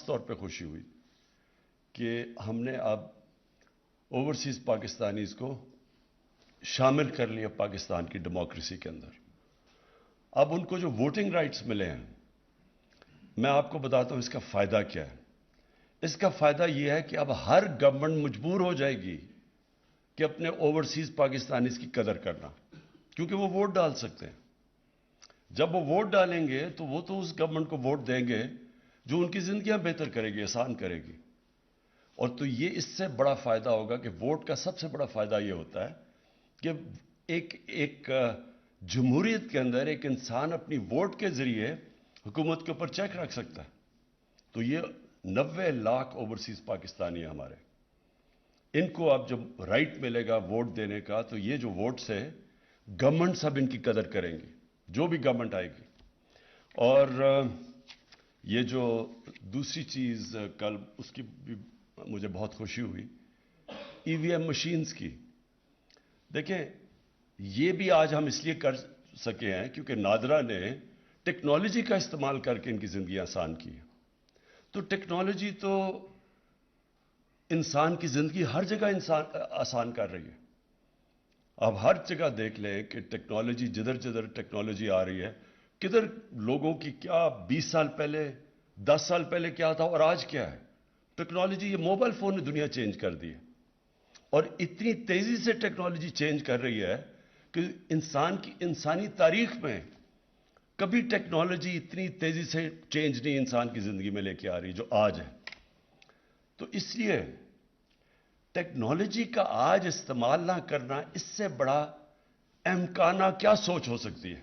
طور پہ خوشی ہوئی کہ ہم نے اب اوورسیز پاکستانیز کو شامل کر لیا پاکستان کی ڈیموکریسی کے اندر۔ اب ان کو جو ووٹنگ رائٹس ملے ہیں، میں آپ کو بتاتا ہوں اس کا فائدہ کیا ہے۔ اس کا فائدہ یہ ہے کہ اب ہر گورنمنٹ مجبور ہو جائے گی کہ اپنے اوورسیز پاکستانیز کی قدر کرنا، کیونکہ وہ ووٹ ڈال سکتے ہیں۔ جب وہ ووٹ ڈالیں گے تو وہ تو اس گورنمنٹ کو ووٹ دیں گے جو ان کی زندگیاں بہتر کرے گی، آسان کرے گی۔ اور تو یہ اس سے بڑا فائدہ ہوگا کہ ووٹ کا سب سے بڑا فائدہ یہ ہوتا ہے کہ ایک جمہوریت کے اندر ایک انسان اپنی ووٹ کے ذریعے حکومت کے اوپر چیک رکھ سکتا ہے۔ تو یہ 90 لاکھ اوورسیز پاکستانی ہیں ہمارے، ان کو اب جب رائٹ ملے گا ووٹ دینے کا، تو یہ جو ووٹس ہے گورنمنٹ سب ان کی قدر کریں گی، جو بھی گورنمنٹ آئے گی۔ اور یہ جو دوسری چیز کل اس کی بھی مجھے بہت خوشی ہوئی، ای وی ایم مشینز کی۔ دیکھیں، یہ بھی آج ہم اس لیے کر سکے ہیں کیونکہ نادرا نے ٹیکنالوجی کا استعمال کر کے ان کی زندگی آسان کی ہے۔ تو ٹیکنالوجی تو انسان کی زندگی ہر جگہ آسان کر رہی ہے۔ اب ہر جگہ دیکھ لیں کہ ٹیکنالوجی جدھر جدھر ٹیکنالوجی آ رہی ہے، کدھر لوگوں کی کیا 20 سال پہلے 10 سال پہلے کیا تھا اور آج کیا ہے۔ ٹیکنالوجی، یہ موبائل فون نے دنیا چینج کر دی ہے، اور اتنی تیزی سے ٹیکنالوجی چینج کر رہی ہے کہ انسانی تاریخ میں کبھی ٹیکنالوجی اتنی تیزی سے چینج نہیں انسان کی زندگی میں لے کے آ رہی جو آج ہے۔ تو اس لیے ٹیکنالوجی کا آج استعمال نہ کرنا، اس سے بڑا احمقانہ کیا سوچ ہو سکتی ہے۔